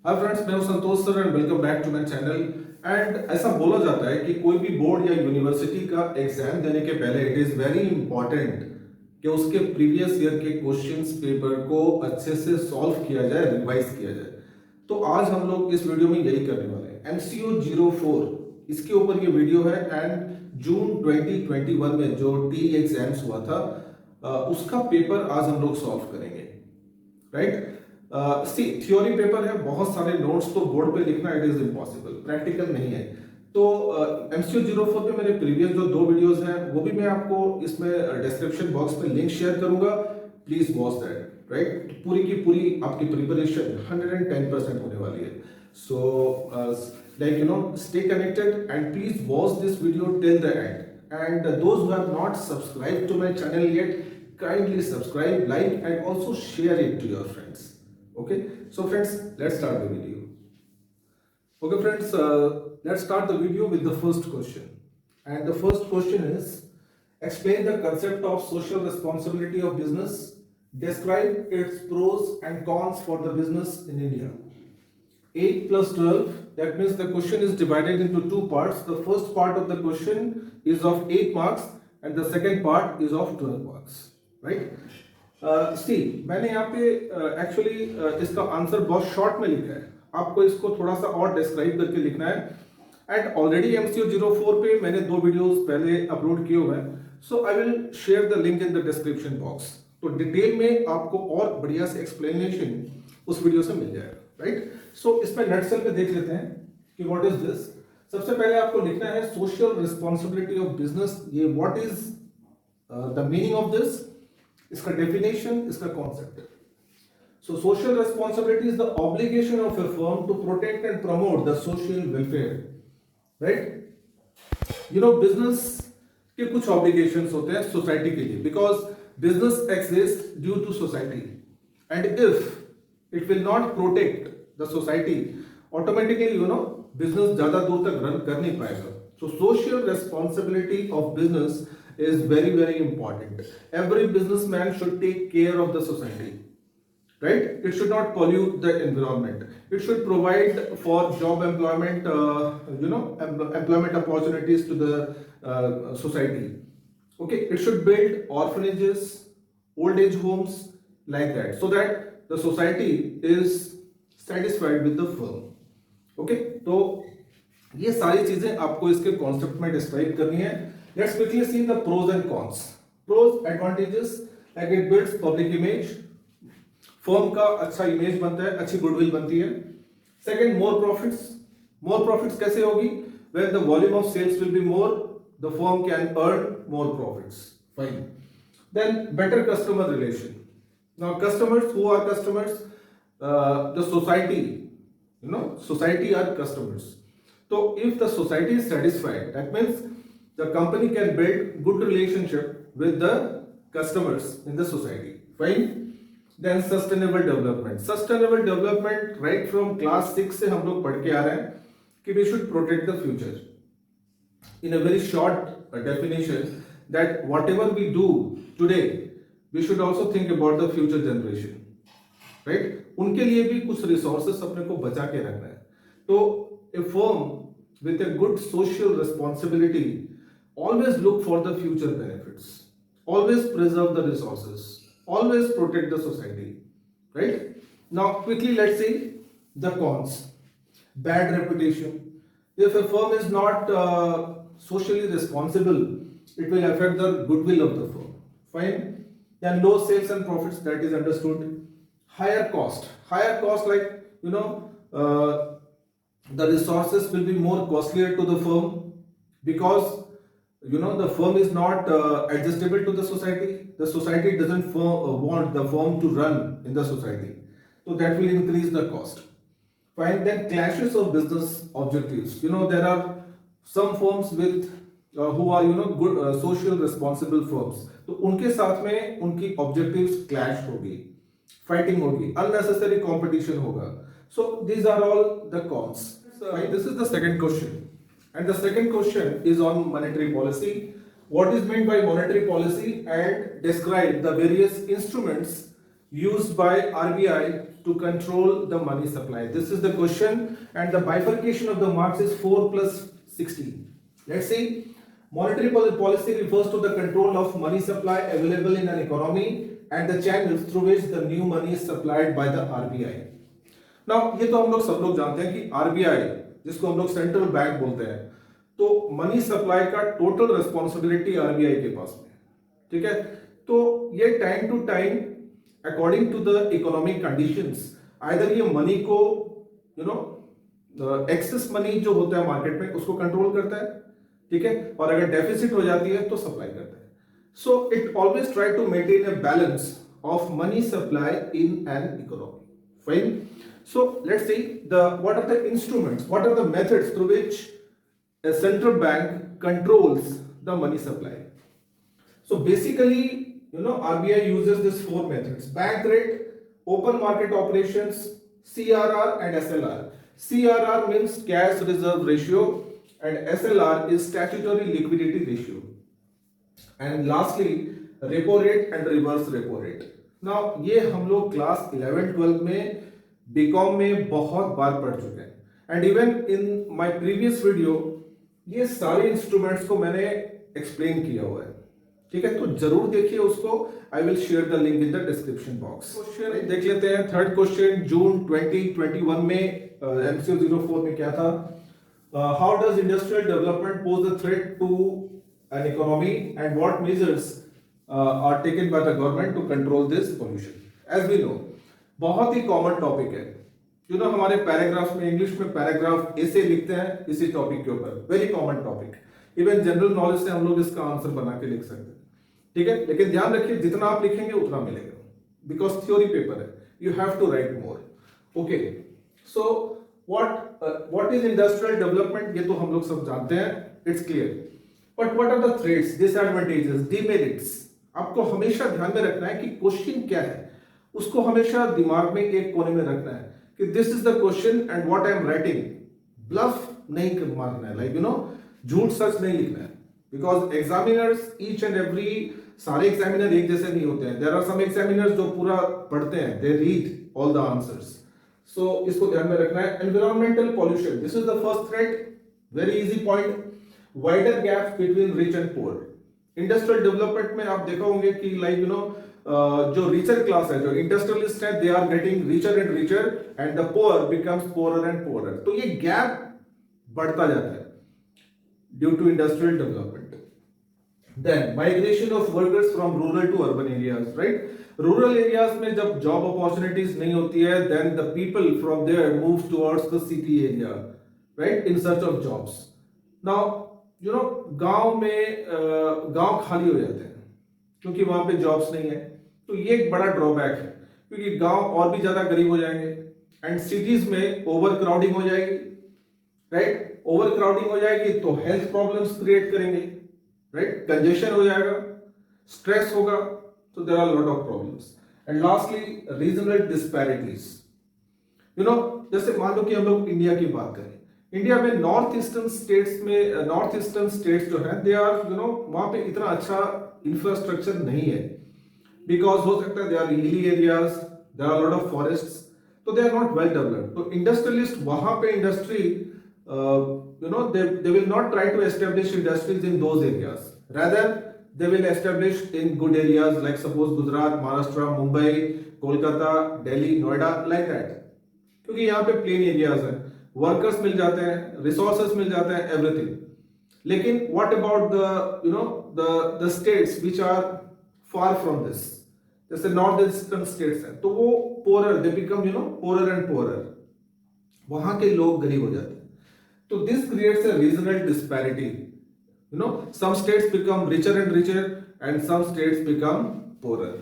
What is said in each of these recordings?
हाय friends, मैं हूं Santosh sir and welcome back to my channel. And ऐसा बोला जाता है कि कोई भी बोर्ड या यूनिवर्सिटी का एग्जाम देने के पहले इट इज वेरी इंपॉर्टेंट कि उसके प्रीवियस ईयर के क्वेश्चंस पेपर को अच्छे से सॉल्व किया जाए, रिवाइज किया जाए। तो आज हम लोग इस वीडियो में यही करने वाले हैं। MCO 04 इसके ऊपर ये वीडियो है एंड जून 2021 में जो टी एग्जाम्स हुआ था उसका पेपर आज हम लोग सॉल्व करेंगे, राइट। सी थ्योरी पेपर है, बहुत सारे नोट्स तो बोर्ड पे लिखना इट इज इम्पॉसिबल, प्रैक्टिकल नहीं है। तो MCO 04 पे मेरे प्रीवियस जो 2 वीडियोस हैं वो भी मैं आपको इसमें डिस्क्रिप्शन बॉक्स में लिंक शेयर करूंगा, प्लीज वॉच दैट, राइट। पूरी की पूरी आपकी प्रिपरेशन 110% होने वाली है। सो like stay connected and please watch this video till the end, and those who have not subscribed to my channel yet, kindly subscribe, like and also share it to your friends. Okay, so friends, let's start the video. Okay friends, let's start the video with the first question, and the first question is, explain the concept of social responsibility of business, describe its pros and cons for the business in India. 8 plus 12, that means the question is divided into 2 parts. The first part of the question is of 8 marks and the second part is of 12 marks, right. See, मैंने यहाँ पे actually इसका answer बहुत short में लिखा है, आपको इसको थोड़ा सा और डिस्क्राइब करके लिखना है। एंड ऑलरेडी MCO 04 पे मैंने 2 वीडियोस पहले अपलोड किए हुए हैं, so I will share the link in the description box. तो डिटेल में आपको और बढ़िया से एक्सप्लेनेशन उस वीडियो से मिल जाएगा, राइट। सो इसमें नटसेल पे देख लेते हैं कि व्हाट इज दिस। सबसे पहले आपको लिखना है सोशल रिस्पॉन्सिबिलिटी ऑफ बिजनेस। ये what is the meaning of this, इसका डेफिनेशन, इसका concept. So social responsibility is the obligation of a firm to protect and promote the social welfare, right. Business के कुछ ऑब्लिगेशंस होते हैं society के लिए, because business exist due to society, and if it will not protect the society, automatically business ज़्यादा दूर तक run कर नहीं पाएगा। So social responsibility of business is very very important. Every businessman should take care of the society, right? It should not pollute the environment. It should provide for job employment, employment opportunities to the society. Okay, it should build orphanages, old age homes, like that, so that the society is satisfied with the firm. Okay, तो ये सारी चीजें आपको इसके concept में describe करनी है। Let's quickly see the pros and cons. Pros advantages, like it builds public image, firm का अच्छा इमेज बनता है, अच्छी गुडविल बनती है। Second, more profits. More profits कैसे होगी? When the volume of sales will be more, the firm can earn more profits, fine. Then better customer relation. Now customers, who are customers? The society, society are customers. So if the society is satisfied, that means the company can build good relationship with the customers in the society, fine. Then sustainable development. Sustainable development, right from class 6 से हम लोग पढ़ के आ रहे हैं कि we should protect the future. In a very short definition, that whatever we do today, we should also think about the future generation, right? उनके लिए भी कुछ रिसोर्सेस अपने को बचा के रखना है। तो a firm with a good social responsibility always look for the future benefits, always preserve the resources, always protect the society, right? Now quickly let's see the cons. Bad reputation. If a firm is not socially responsible, it will affect the goodwill of the firm, fine. Then low sales and profits, that is understood. Higher cost, like the resources will be more costlier to the firm, because the firm is not adjustable to the society. The society doesn't want the firm to run in the society, so that will increase the cost, fine. Then clashes of business objectives. There are some firms with who are good social responsible firms, तो उनके साथ में उनकी objectives clash होगी, fighting होगी, unnecessary competition होगा। So these are all the cons. This is the second question, and the second question is on monetary policy. What is mean by monetary policy, and describe the various instruments used by RBI to control the money supply? This is the question, and the bifurcation of the marks is 4 plus 16. Let's see. Monetary policy refers to the control of money supply available in an economy and the channels through which the new money is supplied by the RBI. Now, ये तो हम लोग सब लोग जानते हैं कि RBI, जिसको हम लोग सेंट्रल बैंक बोलते हैं, तो मनी सप्लाई का टोटल रिस्पॉन्सिबिलिटी RBI के पास में, ठीक है? तो ये time to time according to the economic conditions either ये मनी को एक्सेस मनी जो होता है मार्केट में उसको कंट्रोल करता है, ठीक है, और अगर डेफिसिट हो जाती है तो सप्लाई करता है. So it always try to maintain a balance of money supply in an economy. Fine. So let's see what are the instruments, what are the methods through which a central bank controls the money supply. So basically, RBI uses these 4 methods: bank rate, open market operations, CRR and SLR. CRR means cash reserve ratio and SLR is statutory liquidity ratio. And lastly, repo rate and reverse repo rate. Now ये हम लोग class 11-12 में BCom में बहुत बार पढ़ चुके हैं, and even in my previous video ये सारे इंस्ट्रूमेंट्स को मैंने एक्सप्लेन किया हुआ है, ठीक है, तो जरूर देखिए उसको. आई will share the link in the description box. Question देख लेते हैं. थर्ड क्वेश्चन जून 2021 में MCQ 04 में क्या था? How does industrial development pose a threat to an economy and what measures are taken by the government to control this pollution? As we know, बहुत ही common topic है. हमारे पैराग्राफ में English में पैराग्राफ ऐसे लिखते हैं इसी टॉपिक के ऊपर. Very common topic. Even general knowledge से हम लोग इसका आंसर बना के लिख सकते हैं, ठीक है, लेकिन ध्यान रखिए जितना आप लिखेंगे उतना मिलेगा, बिकॉज थ्योरी पेपर है. You have to write more. Okay, so what is industrial development? ये तो हम लोग सब जानते हैं, it's clear. But what are the threats, disadvantages, demerits? आपको हमेशा ध्यान में रखना है कि क्वेश्चन क्या है, उसको हमेशा दिमाग में एक कोने में रखना है कि this is the question and what I am writing. Bluff नहीं मारना है, झूठ सच नहीं लिखना है, because examiners each and every, सारे एग्जामिनर एक जैसे नहीं होते हैं. देयर आर सम एग्जामिनर्स जो पूरा पढ़ते हैं, they read all the answers. So इसको ध्यान में रखना है. Environmental pollution, this is the first threat. Very easy point. Wider gap between rich and poor. Industrial development में आप देखा होंगे कि जो रिचर क्लास है, जो इंडस्ट्रियलिस्ट है, they are getting richer and richer and the poor becomes poorer and poorer. तो ये गैप बढ़ता जाता है due to industrial development. Then migration of workers from rural to urban areas, right. Rural areas में जब job opportunities नहीं होती है, then the people from there move towards the city area, right, in search of jobs. Now गांव में गांव खाली हो जाते हैं क्योंकि वहां पे जॉब्स नहीं है. तो ये एक बड़ा ड्रॉबैक है, क्योंकि गांव और भी ज्यादा गरीब हो जाएंगे एंड सिटीज में ओवर क्राउडिंग हो जाएगी, राइट. ओवर क्राउडिंग हो जाएगी तो हेल्थ प्रॉब्लम्स क्रिएट करेंगे, राइट. कंजेशन हो जाएगा, स्ट्रेस होगा, तो there are lot of problems. And lastly regional disparities. जैसे मान लो कि हम लोग इंडिया की बात करें. इंडिया में नॉर्थ ईस्टर्न स्टेट्स जो है, दे आर वहां पे इतना अच्छा इंफ्रास्ट्रक्चर नहीं है, बिकॉज हो सकता है they are hilly areas, there are lot of forests, तो they are not well developed. तो इंडस्ट्रियलिस्ट वहां पे industry they will not try to establish industries in those areas. Rather, they will establish in good areas like suppose Gujarat, Maharashtra, Mumbai, Kolkata, Delhi, Noida, like that. क्योंकि यहाँ पे plain areas हैं, workers मिल जाते हैं, resources मिल जाते हैं, एवरीथिंग. लेकिन what about the states which are far from this, जैसे नॉर्थ ईस्टर्न स्टेट्स हैं, तो वो पोरर, दे बिकम पोरर एंड पोरर. वहां के लोग गरीब हो जाते हैं. तो this creates a regional disparity. some states become richer and richer and some states become poorer.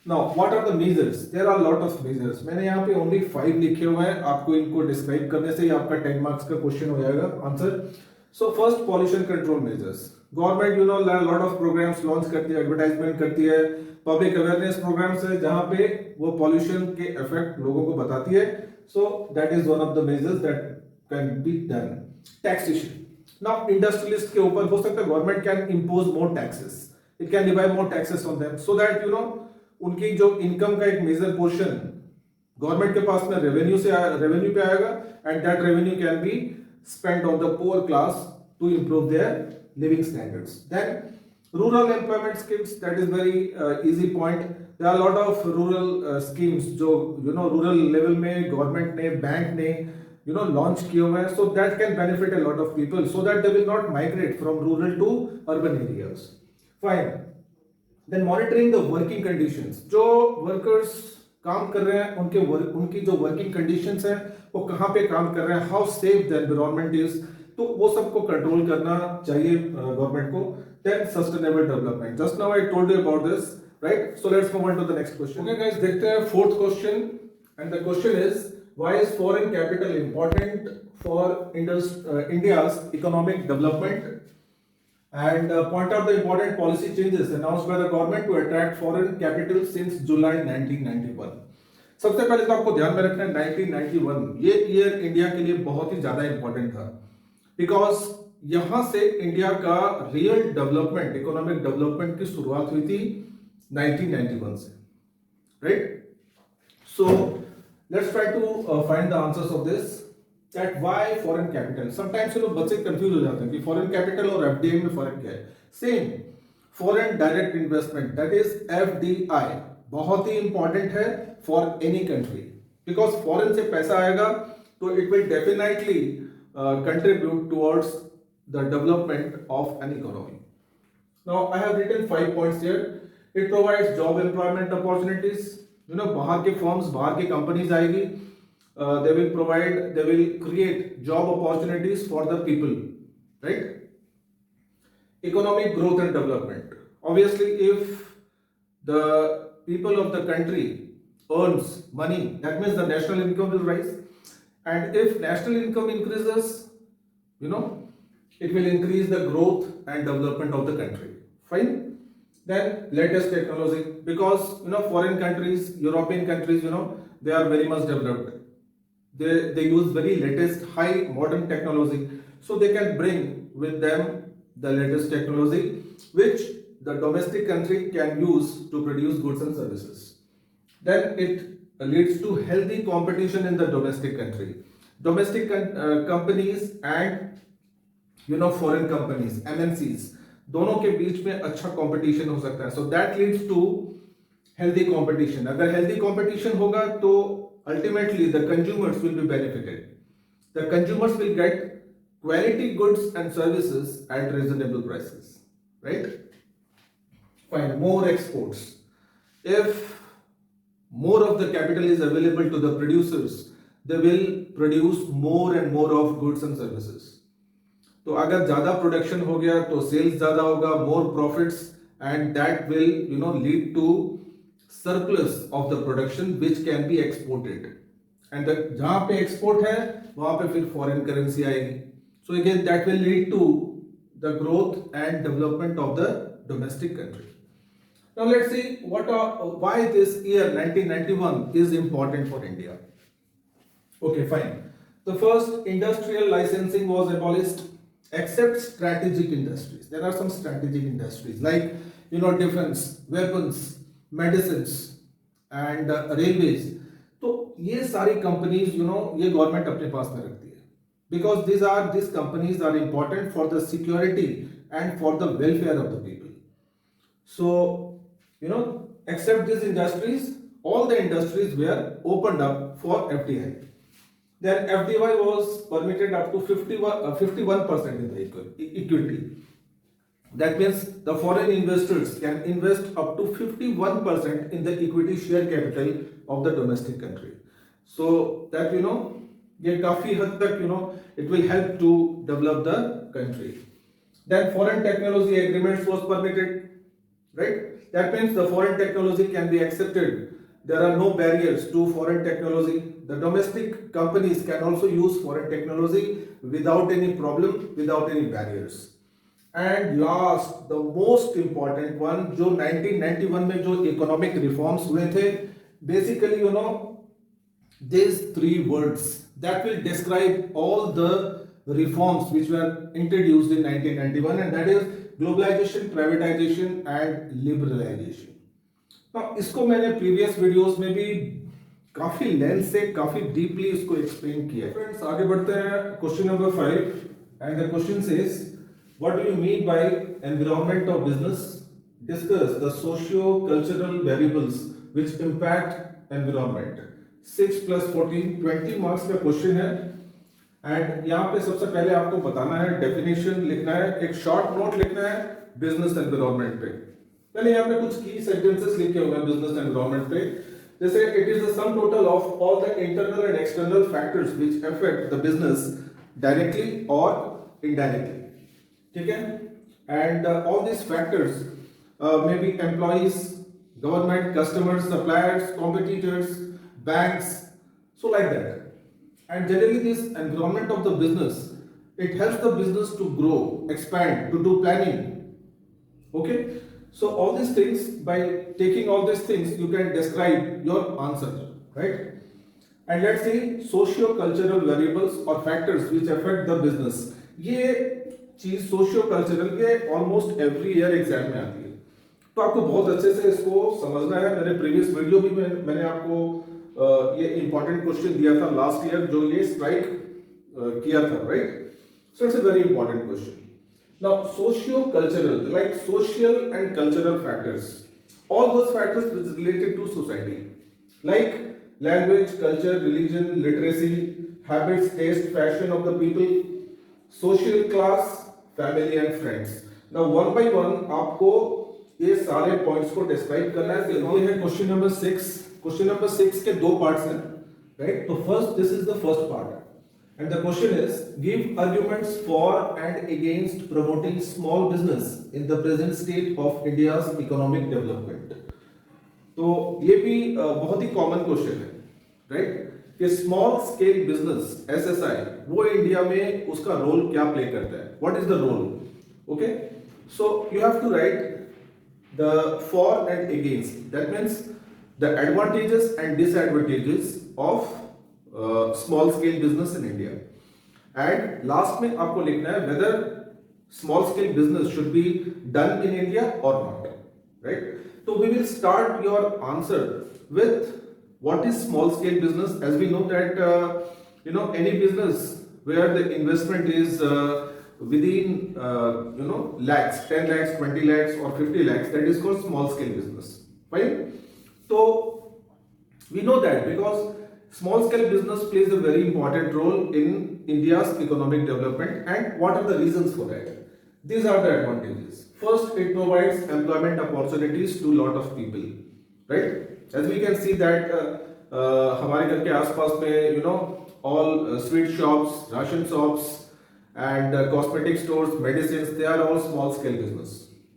Now what are the measures? There are a lot of measures. मैंने यहाँ पे only 5 लिखे हुए हैं. आपको इनको डिस्क्राइब करने से ही आपका 10 मार्क्स का क्वेश्चन हो जाएगा answer. So first, pollution control measures. Government lot of programs launch करती है, एडवर्टाइजमेंट करती है, पब्लिक अवेयरनेस प्रोग्राम्स है जहाँ पे वो पॉल्यूशन के इफेक्ट लोगों को बताती है. So that is one of the measures that can be done. Taxation. Now industrialist के ऊपर हो सकता है government can impose more taxes. It can levy more taxes on them so that उनकी जो इनकम का एक मेजर पोर्शन गवर्नमेंट के पास में रेवेन्यू पे आएगा, and that revenue can be spent on the poor class to improve their living standards. Then rural employment schemes, that is very easy point. There are a lot of rural schemes जो rural level में government ने, bank ने launch किए हुए हैं, so that can benefit a lot of people so that they will not migrate from rural to urban areas. Fine. Then monitoring the working conditions. जो workers काम कर रहे हैं उनकी जो वर्किंग कंडीशंस हैं वो कहाँ पे काम कर रहे हैं, how safe the environment is, तो वो सबको कंट्रोल करना चाहिए गवर्नमेंट को. Then sustainable development, just now I told you about this, right. So let's move on to the next question. Okay guys, देखते हैं fourth question, and the question is why is foreign capital important for India's economic development, and point out the important policy changes announced by the government to attract foreign capital since July 1991. सबसे पहले तो आपको ध्यान में रखना है 1991 ये year India के लिए बहुत ही ज्यादा इंपॉर्टेंट था, बिकॉज यहां से इंडिया का रियल डेवलपमेंट, इकोनॉमिक डेवलपमेंट की शुरुआत हुई थी 1991 से, राइट. So let's try to find the answers of this. That why foreign capital? Sometimes बच्चे कंफ्यूज हो जाते हैं कि फॉरेन कैपिटल और एफडीआई में फर्क क्या है. Same foreign direct investment, that is FDI, बहुत ही इंपॉर्टेंट है for any country, because foreign से पैसा आएगा तो it will definitely contribute towards the development of an economy. Now I have written 5 points here. It provides job employment opportunities, बाहर के firms, बाहर की कंपनीज आएगी, they will create job opportunities for the people, right. Economic growth and development, obviously if the people of the country earns money, that means the national income will rise, and if national income increases, it will increase the growth and development of the country. Fine. Then latest technology, because foreign countries, European countries, they are very much developed. They use very latest high modern technology, so they can bring with them the latest technology which the domestic country can use to produce goods and services. Then it leads to healthy competition in the domestic country. Domestic companies and foreign companies, MNCs, दोनों के बीच में अच्छा competition हो सकता है, so that leads to healthy competition. अगर healthy competition होगा तो ultimately the consumers will be benefited. The consumers will get quality goods and services at reasonable prices, right. Fine. More exports. If more of the capital is available to the producers, they will produce more and more of goods and services. तो अगर ज्यादा production हो गया तो sales ज्यादा होगा, more profits, and that will lead to surplus of the production which can be exported, and जहां पे एक्सपोर्ट है वहां पे फिर फॉरेन करेंसी आएगी, so again that will lead to the growth and development of the domestic country. Now let's see why this year 1991 is important for India. Okay, fine. The first industrial licensing was abolished except strategic industries. There are some strategic industries like defense, weapons, medicines and railways, तो ये सारी companies ये government अपने पास में रखती है, because this companies are important for the security and for the welfare of the people. So except this industries, all the industries were opened up for FDI. Then FDI was permitted up to 51% in the equity. That means the foreign investors can invest up to 51% in the equity share capital of the domestic country. So that ये काफी हद तक it will help to develop the country. Then foreign technology agreements was permitted, right? That means the foreign technology can be accepted. There are no barriers to foreign technology. The domestic companies can also use foreign technology without any problem, without any barriers. And last the most important one, जो 1991 में जो economic reforms हुए थे, basically these 3 words that will describe all the reforms which were introduced in 1991, and that is globalization, privatization and liberalization. इसको मैंने previous videos में भी काफी लेंथ से काफी डीपली इसको एक्सप्लेन किया है। फ्रेंड्स आगे बढ़ते हैं question number 5 and the question says what do you mean by environment of business, discuss the socio cultural variables which impact environment. 6 + 14 20 marks का क्वेश्चन है एंड यहाँ पे सबसे पहले आपको बताना है, डेफिनेशन लिखना है, एक शॉर्ट नोट लिखना है बिजनेस एनवायरनमेंट पे। पहले यहाँ पे कुछ की सेंटेंसेस लिखे हुए हैं बिजनेस एनवायरनमेंट पे, जैसे it is the sum total of all the internal and external factors which affect the business directly और इनडायरेक्टली, ठीक है, and all this factors may be employees, government, customers, suppliers, competitors, banks, so like that. And generally this environment of the business, it helps the business to grow, expand, to do planning. Okay, so all these things, by taking all these things you can describe your answer, right? And let's see socio-cultural variables or factors which affect the business. ये चीज socio-cultural ये almost every year exam में आती है, तो आपको बहुत अच्छे से इसको समझना है। मेरे प्रीवियस वीडियो भी मैंने आपको ये इंपॉर्टेंट क्वेश्चन दिया था लास्ट ईयर जो ये स्ट्राइक किया था, right? So it's a very important question. Now socio cultural, like social and cultural factors, all those factors which related to society, like language, culture, religion, literacy, habits, taste, fashion of the people, social class, family and friends. Now one by one आपको ये सारे points को describe करना है। ये है question number 6। Question number 6 के दो पार्ट्स हैं, राइट? तो first, this is the first part and the question is give arguments for and against promoting small business in the present state of India's economic development. तो ये भी बहुत ही common question है, राइट? कि small scale business SSI वो India में उसका रोल क्या प्ले करता है, what is the role? Okay, so you have to write the for and against, that means the advantages and disadvantages of small scale business in India, and last में आपको लिखना है whether small scale business should be done in India or not, right? So we will start your answer with what is small scale business, as we know that any business where the investment is within lakhs, 10 lakhs, 20 lakhs or 50 lakhs, that is called small scale business, fine? So we know that because small scale business plays a very important role in India's economic development. And what are the reasons for that? These are the advantages. First, it provides employment opportunities to a lot of people, right? As we can see that हमारे घर के आसपास में all sweet shops, ration shops and cosmetic stores, medicines, they are all small scale business.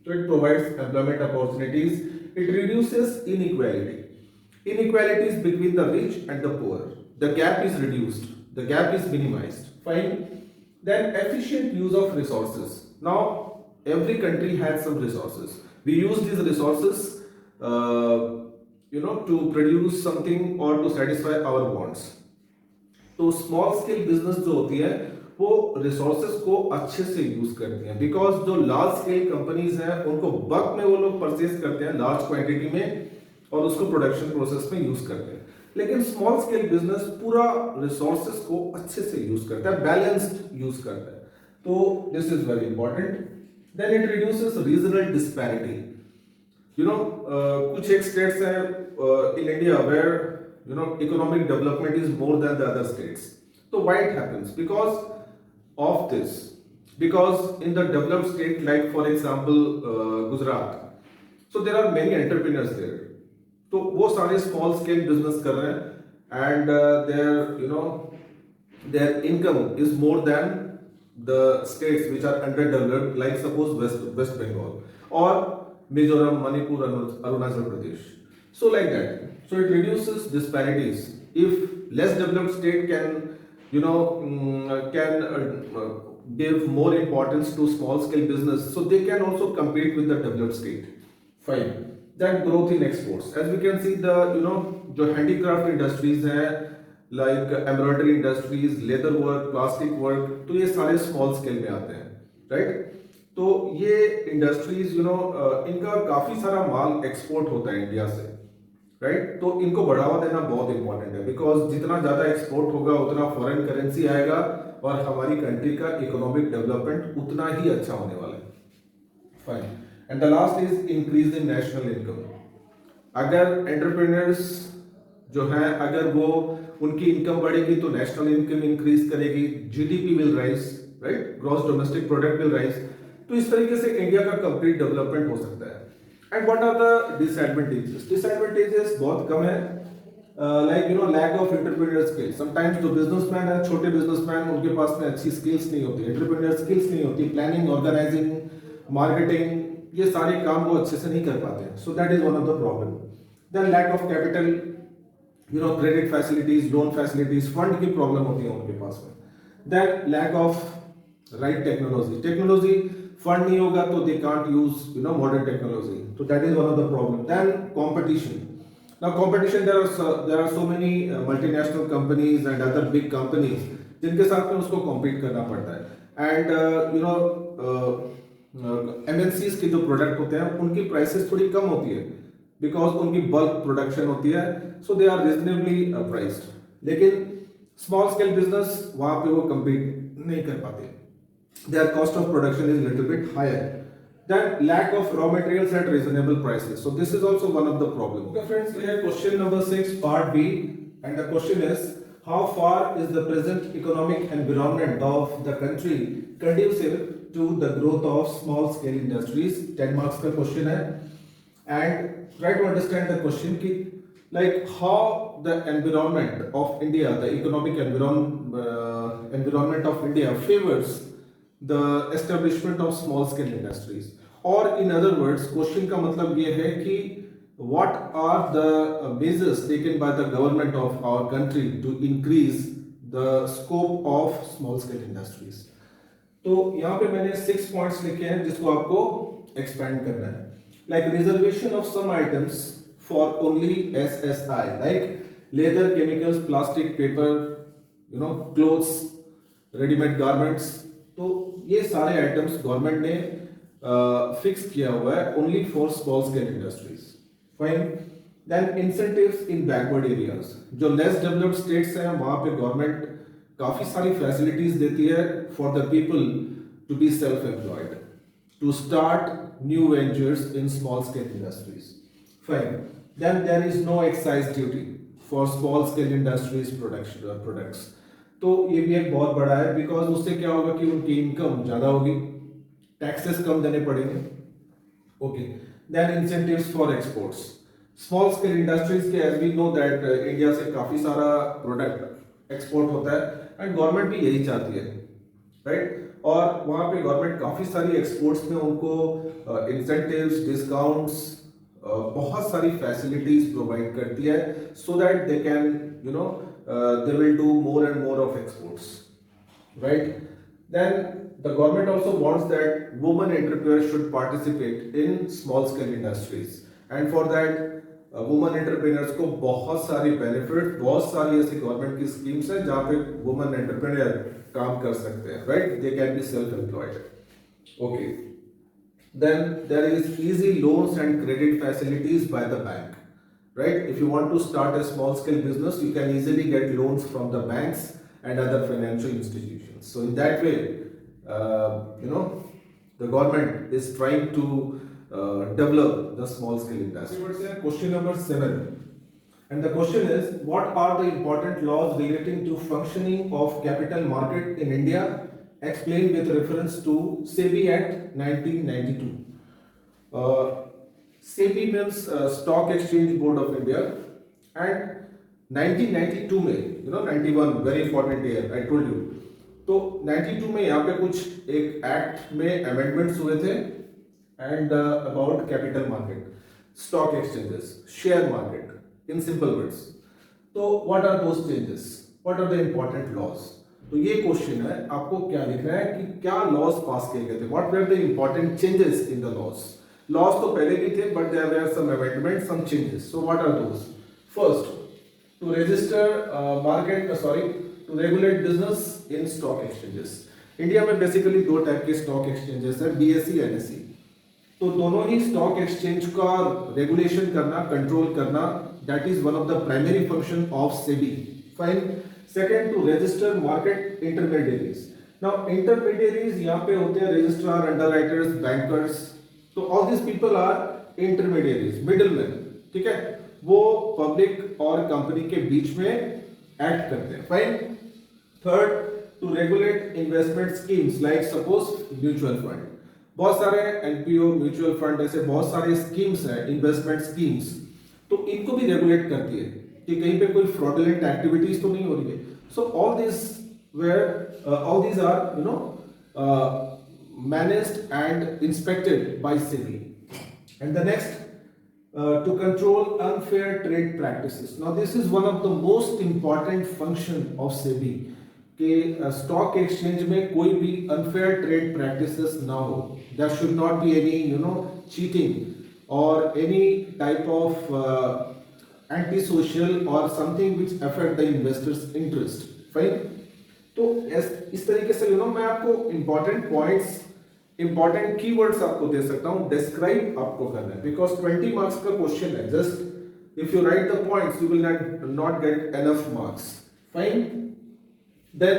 So it provides employment opportunities. It reduces inequality. Inequalities between the rich and the poor. The gap is reduced. The gap is minimized. Fine. Then efficient use of resources. Now every country has some resources. We use these resources to produce something or to satisfy our wants. तो small scale business जो होती है वो resources को अच्छे से use करती हैं, बिकॉज जो लार्ज स्केल कंपनीज हैं उनको बल्क में वो लोग परचेज करते हैं लार्ज क्वांटिटी में और उसको प्रोडक्शन प्रोसेस में यूज करते हैं। लेकिन स्मॉल स्केल बिजनेस पूरा रिसोर्सेज को अच्छे से यूज करता है, बैलेंस्ड यूज करता है। तो this is very important. Then it reduces regional disparity. कुछ एक स्टेट्स हैं in India where economic development is more than the other states. So why it happens? Because of this. Because in the developed state, like for example Gujarat, so there are many entrepreneurs there. तो वो सारे small scale business कर रहे हैं and their income is more than the states which are underdeveloped, like suppose West Bengal or Mizoram, Manipur, Arunachal Pradesh. So like that. So it reduces disparities. If less developed state can give more importance to small scale business, so they can also compete with the developed state. Fine. Then growth in exports. As we can see, the जो handicraft industries हैं, like embroidery industries, leather work, plastic work, तो ये सारे small scale में आते हैं, right? तो ये इंडस्ट्रीज इनका काफी सारा माल एक्सपोर्ट होता है इंडिया से, राइट? तो इनको बढ़ावा देना बहुत इंपॉर्टेंट है, बिकॉज जितना ज्यादा एक्सपोर्ट होगा उतना फॉरेन करेंसी आएगा और हमारी कंट्री का इकोनॉमिक डेवलपमेंट उतना ही अच्छा होने वाला है। Fine. And the last is increase in national income. अगर एंटरप्रेन्योर्स जो है, अगर वो उनकी इनकम बढ़ेगी तो नेशनल इनकम इंक्रीज करेगी, GDP will rise, right? Gross domestic product will rise. तो इस तरीके से इंडिया का कंप्लीट डेवलपमेंट हो सकता है। And what are the disadvantages? Disadvantages बहुत कम है, like lack of entrepreneur skill. Sometimes जो बिजनेसमैन है, छोटे बिजनेसमैन, उनके पास में अच्छी स्किल्स नहीं होती, एंटरप्रेन्योर स्किल्स नहीं होती, प्लानिंग, ऑर्गेनाइजिंग, मार्केटिंग, ये सारे काम वो अच्छे से नहीं कर पाते। So that is one of the problem. Then lack of capital, credit facilities, loan facilities, fund की प्रॉब्लम होती है उनके पास में। Then lack of right technology, fund नहीं होगा तो they can't use modern technology, तो that is one of the problem. Then competition. Now competition, there are so many multinational companies and other big companies जिनके साथ में उसको compete करना पड़ता है। एंड एमएनसीज के जो प्रोडक्ट होते हैं उनकी प्राइसेस थोड़ी कम होती है, बिकॉज उनकी बल्क प्रोडक्शन होती है, सो दे आर रीजनेबली प्राइस्ड। लेकिन स्मॉल स्केल बिजनेस, वहां पे वो कम्पीट नहीं कर पाते, their cost of production is little bit higher. Then lack of raw materials at reasonable prices, so this is also one of the problem. Okay friends, we have question number 6 part B, and the question is, how far is the present economic environment of the country conducive to the growth of small scale industries? 10 marks का question है, and try to understand the question ki like how the environment of India, the economic environment of India favors the establishment of small scale industries, or in other words question का मतलब ये है कि what are the measures taken by the government of our country to increase the scope of small scale industries. तो यहाँ पे मैंने 6 points लिखे हैं जिसको आपको एक्सपेंड करना है, like reservation of some items for only SSI, like leather, chemicals, plastic, paper, clothes, ready-made garments। तो ये सारे आइटम्स गवर्नमेंट ने फिक्स किया हुआ है only for small scale industries. Fine. Then incentives in backward areas, जो लेस डेवलप्ड स्टेट्स हैं वहां पे गवर्नमेंट काफी सारी फैसिलिटीज देती है for the people to be self employed, to start new ventures in small scale industries. Fine. Then there is no excise duty for small scale industries products. तो ये भी एक बहुत बड़ा है, बिकॉज उससे क्या होगा कि उनकी इनकम ज्यादा होगी, टैक्सेस कम देने पड़ेंगे। Okay. Then incentives for exports, small scale industries के as we know that India से काफी सारा प्रोडक्ट एक्सपोर्ट होता है, एंड गवर्नमेंट भी यही चाहती है, राइट? और वहां पे गवर्नमेंट काफी सारी एक्सपोर्ट्स में उनको इंसेंटिव्स, डिस्काउंट्स, बहुत सारी फैसिलिटीज प्रोवाइड करती है, so that they can they will do more and more of exports, right? Then the government also wants that women entrepreneurs should participate in small scale industries, and for that women entrepreneurs को बहुत सारी benefit, बहुत सारी ऐसी government की schemes है जहाँ पे women entrepreneur काम कर सकते हैं, right? They can be self-employed. Okay. Then there is easy loans and credit facilities by the bank. Right? If you want to start a small scale business, you can easily get loans from the banks and other financial institutions. So in that way, the government is trying to develop the small scale industry. Question number 7. And the question is, what are the important laws relating to functioning of capital market in India? Explained with reference to SEBI Act 1992. SEBI means Stock Exchange Board of India, and 1992 में 91 very important year I told you, तो 92 में यहाँ पे कुछ एक act में amendments हुए थे, and about capital market, stock exchanges, share market, in simple words. तो what are those changes, what are the important laws? तो ये क्वेश्चन है, आपको क्या लिखना है कि क्या लॉज पास किए गए थे, what were the important changes in the laws. Laws तो पहले भी थे, but there were some amendment, some changes. So what are those? First, to register to regulate business in stock exchanges. India में basically दो type के stock exchanges है, BSE NSE. तो दोनों ही स्टॉक एक्सचेंज का रेगुलेशन करना, कंट्रोल करना, that is one of the primary function of SEBI. Fine. Second, to register market intermediaries. Now intermediaries यहाँ पे होते हैं रजिस्ट्रार, अंडरराइटर्स, बैंकर्स। तो all this people are intermediaries, middleman. ठीक है, वो पब्लिक और कंपनी के बीच में एक्ट करते हैं। Fine. Third, to regulate investment schemes like suppose mutual fund. बहुत सारे एनपीओ, म्यूचुअल फंड, ऐसे बहुत सारे स्कीम्स हैं, इन्वेस्टमेंट स्कीम्स, तो इनको भी रेगुलेट करती है कि कहीं पे कोई फ्रॉडुलेंट एक्टिविटीज तो नहीं हो रही है। सो all these are managed and inspected by SEBI. And the next, to control unfair trade practices. Now this is one of the most important function of SEBI कि स्टॉक एक्सचेंज में कोई भी unfair trade practices ना हो। There should not be any cheating और any type of anti social और something which affect the investors interest. Fine. तो इस तरीके से मैं आपको इंपॉर्टेंट पॉइंट्स, इंपॉर्टेंट कीवर्ड्स आपको दे सकता हूं, डिस्क्राइब आपको करना है, बिकॉज 20 मार्क्स का क्वेश्चन है। Just if you write the points you will not get enough marks. Fine. Then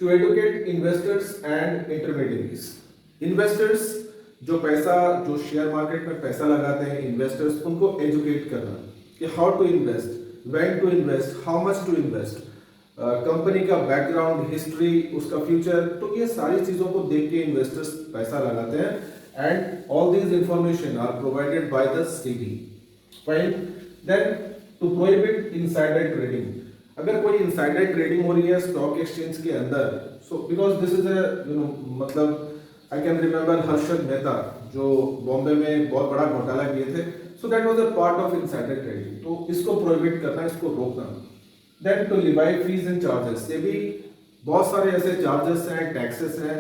to educate investors and intermediaries. Investors जो शेयर मार्केट में पैसा लगाते हैं, इन्वेस्टर्स, उनको एजुकेट करना कि how to invest, when to invest, how much to invest, company का background, history, उसका फ्यूचर, तो ये सारी चीजों को देख के इन्वेस्टर्स पैसा लगाते हैं। And all these information are provided by the SEBI. Fine. Then to prohibit insider trading. अगर कोई इनसाइडर ट्रेडिंग हो रही है स्टॉक एक्सचेंज के अंदर, सो बिकॉज दिस इज मतलब I can remember Harshad Mehta जो बॉम्बे में बहुत बड़ा घोटाला किए थे, so that was a part of insider trading. तो इसको प्रोहिबिट करना, इसको रोकना। Then to levy fees and charges. ये भी बहुत सारे ऐसे चार्जेस हैं, टैक्सेस हैं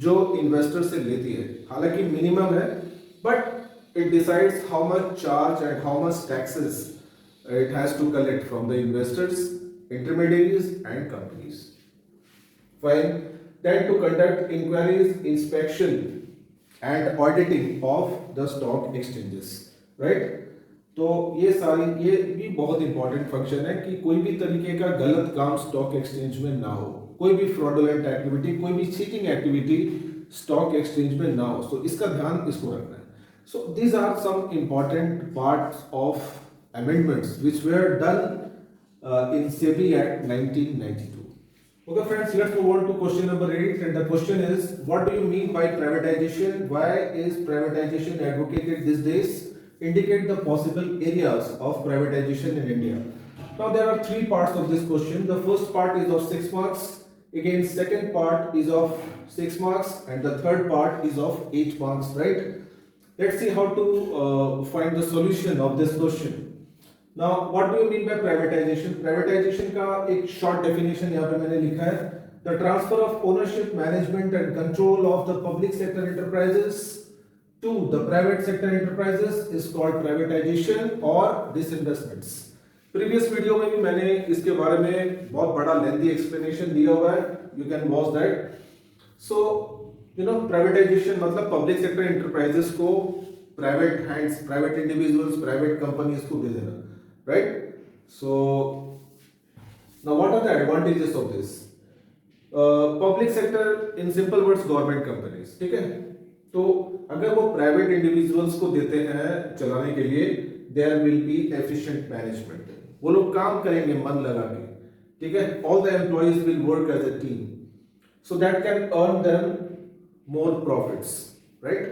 जो इन्वेस्टर से लेती है, हालांकि मिनिमम है, but it decides how much charge and how much taxes it has to collect from the investors, intermediaries and companies. Fine. Then to conduct inquiries, inspection and auditing of the stock exchanges, right? तो ये भी बहुत important function है कि कोई भी तरीके का गलत काम स्टॉक एक्सचेंज में ना हो, कोई भी फ्रॉडुलेंट एक्टिविटी, कोई भी चीटिंग एक्टिविटी स्टॉक एक्सचेंज में ना हो। सो इसका ध्यान इसको रखना है। So these are some important parts of amendments which were done in SEBI Act 1992. Okay friends, let's move on to question number 8, and the question is, what do you mean by privatization? Why is privatization advocated these days? Indicate the possible areas of privatization in India. Now there are three parts of this question. The first part is of 6 marks, again second part is of 6 marks, and the third part is of 8 marks, right? Let's see how to find the solution of this question. Now, what do you mean by privatization? Privatization का एक short definition यहाँ पे मैंने लिखा है. The transfer of ownership, management and control of the public sector enterprises to the private sector enterprises is called privatization or disinvestments. Previous video में भी मैंने इसके बारे में बहुत बड़ा lengthy explanation दिया हुआ है. You can watch that. So, privatization मतलब public sector enterprises को private hands, private individuals, private companies को दे देना. Right? So now what are the advantages of this? Public sector, in simple words, government companies. ठीक है? तो अगर वो private individuals को देते हैं चलाने के लिए, there will be efficient management. वो लोग काम करेंगे मन लगा के, ठीक है? All the employees will work as a team, so that can earn them more profits, right?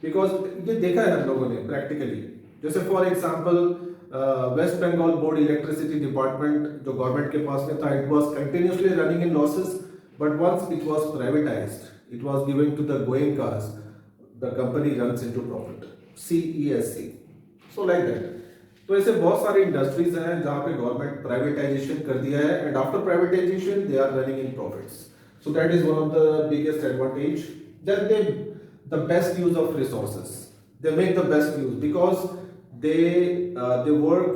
Because ये देखा है हम लोगों ने practically. जैसे for example West Bengal board electricity department जो गवर्नमेंट के पास में था, it was continuously running in losses, but once it was privatised, it was given to the Goenkas, the company runs into profit, CESC, so like that. तो ऐसे बहुत सारी industries हैं जहां पे गवर्नमेंट प्राइवेटाइजेशन कर दिया है, and after privatisation they are running in profits, so that is one of the biggest advantage. Then they the best use of resources, they make the best use because they work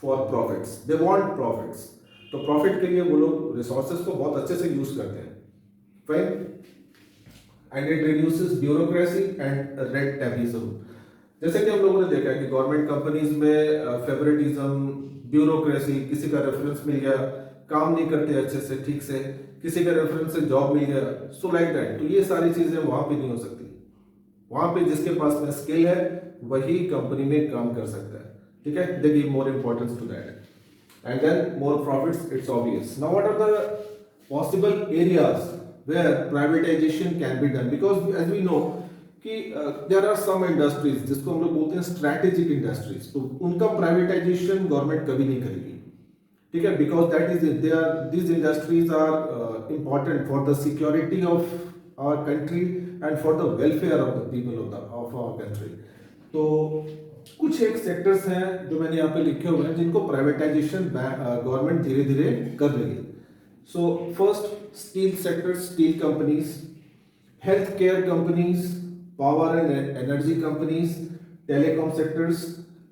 for profits, they want profits, तो profit के लिए वो लोग resources को बहुत अच्छे से use करते हैं। Fine, and it reduces bureaucracy and red tapism. जैसे कि हम लोगों ने देखा है कि गवर्नमेंट कंपनीज में फेवरेटिज्म, ब्यूरोक्रेसी, किसी का रेफरेंस मिल गया, काम नहीं करते अच्छे से ठीक से, किसी का रेफरेंस से जॉब मिल गया, सो लाइक दैट। तो ये सारी चीजें वहां पे नहीं हो सकती। वहां पे जिसके पास में स्किल है वही कंपनी में काम कर सकता है, ठीक है। They give more importance to that and then more profits, it's obvious. Now what are the possible areas where privatization can be done, because as we know कि there are some industries जिसको हम लोग बोलते हैं strategic industries, तो उनका privatization government कभी नहीं करेगी, ठीक है, because that is they are these industries are important for the security of our country and for the welfare of the people of our country। तो कुछ एक सेक्टर्स हैं जो मैंने यहाँ पे लिखे हुए हैं जिनको प्राइवेटाइजेशन गवर्नमेंट धीरे धीरे कर रही है। So first, steel sector, steel companies, healthcare companies, power and energy companies, telecom sectors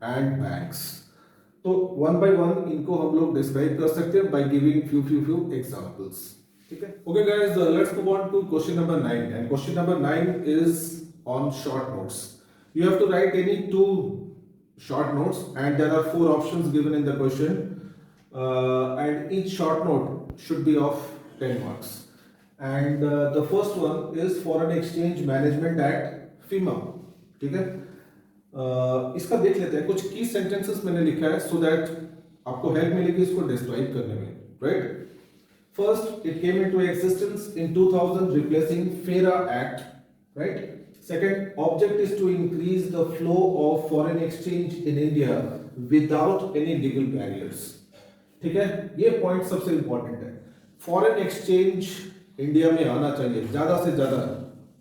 and banks। तो one by one इनको हम लोग डिस्क्राइब कर सकते हैं by giving few examples, ठीक है। Okay guys, let's move on to question number 9, and question number 9 is on short notes। You have to write any 2 short notes and there are 4 options given in the question, and each short note should be of 10 marks, and the first one is Foreign Exchange Management Act, FIMA, ठीक है। इसका देख लेते हैं, कुछ की sentences मैंने लिखा है सो दैट आपको हेल्प मिलेगी इसको डिस्क्राइब करने में, right. First, it came into existence in 2000 replacing FERA act, right. Second, object is to increase the flow of foreign exchange in India without any legal barriers, ठीक है। ये point सबसे important है, foreign exchange India में आना चाहिए ज्यादा से ज्यादा,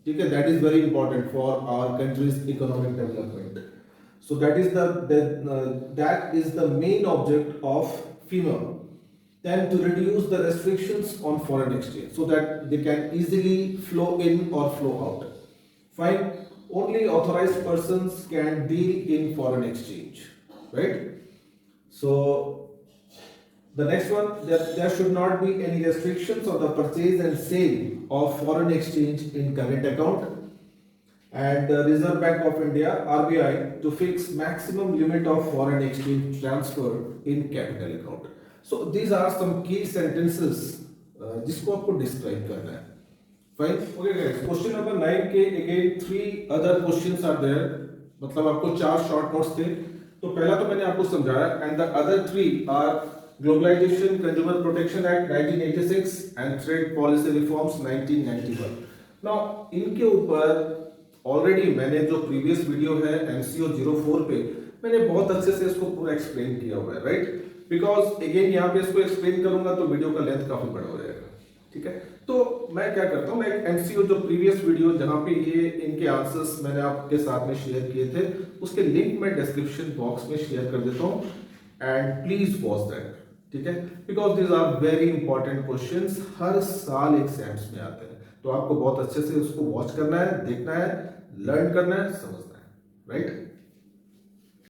ठीक है। That is very important for our country's economic development. So that is the main object of FEMA. Then to reduce the restrictions on foreign exchange so that they can easily flow in or flow out. Fine. Only authorized persons can deal in foreign exchange, right? So the next one, that there should not be any restrictions on the purchase and sale of foreign exchange in current account, and the Reserve Bank of India (RBI) to fix maximum limit of foreign exchange transfer in capital account. So these are some key sentences जिसको आपको describe करना है, fine. Okay guys, question number 9 के again 3 other questions are there, मतलब आपको 4 short notes थे। तो पहला तो मैंने आपको समझाया, and the other 3 are globalisation consumer protection act 1986 and trade policy reforms 1991। नाउ इनके ऊपर ऑलरेडी मैंने जो प्रीवियस वीडियो है MCO 04 पे मैंने बहुत अच्छे से इसको पूरा एक्सप्लेन किया हुआ है, राइट। बिकॉज अगेन यहाँ पे इसको एक्सप्लेन करूंगा तो वीडियो का लेंथ काफी बड़ा हो जाएगा, ठीक है। तो मैं क्या करता हूँ, मैं MCO जो प्रीवियस वीडियो जहाँ पे ये इनके आंसर्स मैंने आपके साथ में शेयर किए थे उसके लिंक मैं डिस्क्रिप्शन बॉक्स में शेयर कर देता हूँ, एंड प्लीज वॉच दैट, ठीक है। Because these are very important questions, हर साल एग्जाम्स में आते हैं, तो आपको बहुत अच्छे से उसको वॉच करना है, देखना है, लर्न करना है, समझना है, राइट।